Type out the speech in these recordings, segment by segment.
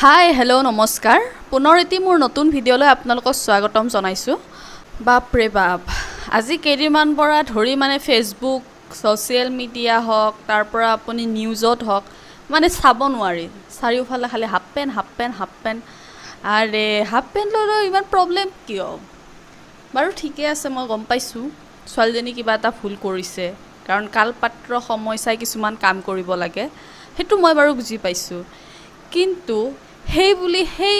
Hi hello' নমস্কাৰ পুনৰ এটি মোৰ নতুন ভিডিঅ'লৈ আপোনালোকক স্বাগতম জনাইছোঁ। বাপৰে বাপ, আজি কেইদিনমান পৰা ধৰি মানে ফেচবুক ছ'চিয়েল মিডিয়া হওক তাৰ পৰা আপুনি নিউজত হওক মানে চাব নোৱাৰি, চাৰিওফালে খালি হাফ পেণ্ট আৰে হাফ পেণ্ট লৈ ইমান প্ৰব্লেম কিয়? বাৰু ঠিকে আছে, মই গম পাইছোঁ ছোৱালীজনী কিবা এটা ভুল কৰিছে, কাৰণ কালপাত্ৰ সময় চাই কিছুমান কাম কৰিব লাগে, সেইটো মই বাৰু বুজি পাইছোঁ। কিন্তু সেই বুলি সেই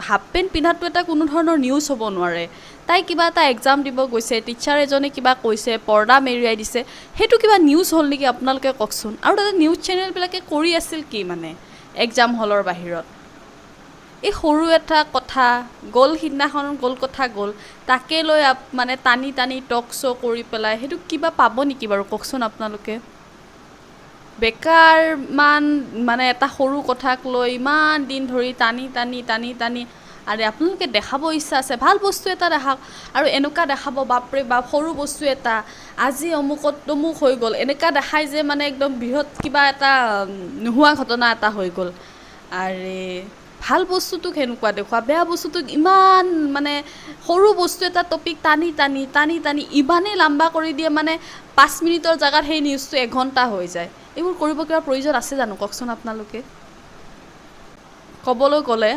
হাফ পেণ্ট পিন্ধাটো এটা কোনো ধৰণৰ নিউজ হ'ব নোৱাৰে। তাই কিবা এটা এক্সাম দিব গৈছে, টিচাৰ এজনে কিবা কৈছে, পৰ্দা মেৰিয়াই দিছে, সেইটো কিবা নিউজ হ'ল নেকি আপোনালোকে কওকচোন। আৰু তাতে নিউজ চেনেলবিলাকে কৰি আছিল কি মানে এক্সাম হলৰ বাহিৰত? এই সৰু এটা কথা গ'ল, সিদিনাখন গ'ল কথা গ'ল, তাকে লৈ মানে টানি টক শ্ব' কৰি পেলাই সেইটো কিবা পাব নেকি বাৰু কওকচোন আপোনালোকে? বেকাৰ মানে এটা সৰু কথাক লৈ ইমান দিন ধৰি টানি আৰে আপোনালোকে দেখাব ইচ্ছা আছে, ভাল বস্তু এটা দেখাওক। আৰু এনেকুৱা দেখাব বাপৰে বাপ, সৰু বস্তু এটা আজি অমুকত তমুক হৈ গ'ল, এনেকুৱা দেখাই যে মানে একদম বৃহৎ কিবা এটা নোহোৱা ঘটনা এটা হৈ গ'ল। আৰে ভাল বস্তুটোক সেনেকুৱা দেখুওৱা, বেয়া বস্তুটোক ইমান মানে সৰু বস্তু এটা টপিক টানি ইমানেই লাম্বা কৰি দিয়ে, মানে 5 মিনিটৰ জেগাত সেই নিউজটো 1 ঘণ্টা হৈ যায়। এইবোৰ কৰিব কিবা প্ৰয়োজন আছে জানো কওকচোন আপোনালোকে? ক'বলৈ গ'লে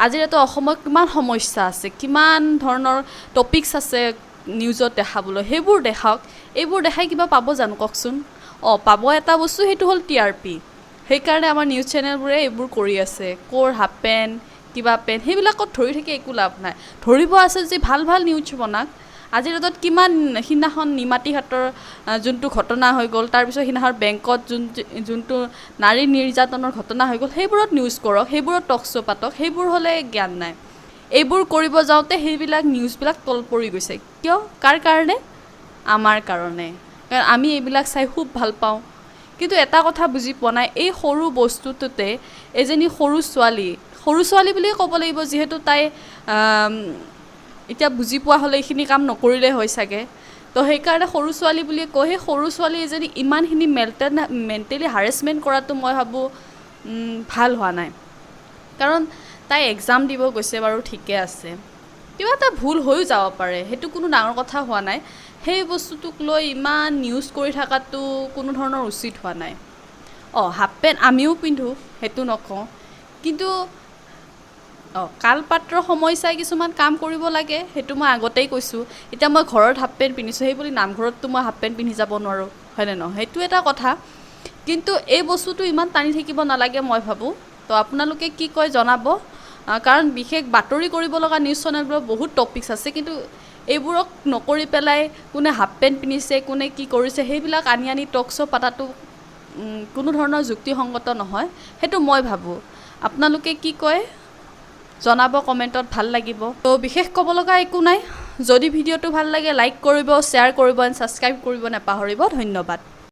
আজিৰ এটা অসমত কিমান সমস্যা আছে, কিমান ধৰণৰ টপিকছ আছে নিউজত দেখাবলৈ, সেইবোৰ দেখাওক। এইবোৰ দেখাই কিবা পাব জানো কওকচোন? পাব এটা বস্তু, সেইটো হ'ল TRP। সেইকাৰণে আমাৰ নিউজ চেনেলবোৰে এইবোৰ কৰি আছে, ক'ৰ হাফ পেণ্ট কিবা পেণ্ট সেইবিলাকত ধৰি থাকি একো লাভ নাই। ধৰিব আছে যে ভাল নিউজ বনাওক। আজিৰ ডেটত কিমান সিদিনাখন নিমাতীঘাটৰ যোনটো ঘটনা হৈ গ'ল, তাৰপিছত সিদিনাখন বেংকত যোনটো নাৰী নিৰ্যাতনৰ ঘটনা হৈ গ'ল, সেইবোৰত নিউজ কৰক, সেইবোৰত টক শ্ব' পাতক, সেইবোৰ হ'লে জ্ঞান নাই। এইবোৰ কৰিব যাওঁতে সেইবিলাক নিউজবিলাক তল পৰি গৈছে। কিয়? কাৰ কাৰণে? আমাৰ কাৰণে, কাৰণ আমি এইবিলাক চাই খুব ভাল পাওঁ। কিন্তু এটা কথা বুজি পোৱা নাই, এই সৰু বস্তুটোতে এজনী সৰু ছোৱালী বুলিয়ে ক'ব লাগিব, যিহেতু তাই এতিয়া বুজি পোৱা হ'লে এইখিনি কাম নকৰিলে হয় চাগে, তো সেইকাৰণে সৰু ছোৱালী বুলিয়ে কয়। সেই সৰু ছোৱালী এজনী ইমানখিনি মেণ্টেলি হাৰেছমেণ্ট কৰাটো মই ভাবোঁ ভাল হোৱা নাই। কাৰণ তাই এক্সাম দিব গৈছে বাৰু ঠিকে আছে, কিবা এটা ভুল হৈও যাব পাৰে, সেইটো কোনো ডাঙৰ কথা হোৱা নাই। সেই বস্তুটোক লৈ ইমান নিউজ কৰি থকাটো কোনো ধৰণৰ উচিত হোৱা নাই। হাফ পেণ্ট আমিও পিন্ধোঁ, সেইটো নকওঁ, কিন্তু কালপাত্ৰ সময় চাই কিছুমান কাম কৰিব লাগে, সেইটো মই আগতেই কৈছোঁ। এতিয়া মই ঘৰত হাফ পেণ্ট পিন্ধিছোঁ, সেই বুলি নামঘৰততো মই হাফ পেণ্ট পিন্ধি যাব নোৱাৰোঁ, হয়নে নহয়? সেইটো এটা কথা। কিন্তু এই বস্তুটো ইমান টানি থাকিব নালাগে মই ভাবোঁ। তো আপোনালোকে কি কয় জনাব, কাৰণ বিশেষ বাতৰি কৰিব লগা নিউজ চেনেলবোৰত বহুত টপিকছ আছে, কিন্তু এইবোৰক নকৰি পেলাই কোনে হাফ পেণ্ট পিন্ধিছে, কোনে কি কৰিছে, সেইবিলাক আনি টক শ্ব' পাতাটো কোনো ধৰণৰ যুক্তিসংগত নহয়, সেইটো মই ভাবোঁ। আপোনালোকে কি কয় জনাব কমেণ্টত, ভাল লাগিব। তো বিশেষ ক'ব লগা একো নাই। যদি ভিডিঅ'টো ভাল লাগে লাইক কৰিব, শ্বেয়াৰ কৰিব এণ্ড ছাবস্ক্ৰাইব কৰিব নাপাহৰিব। ধন্যবাদ।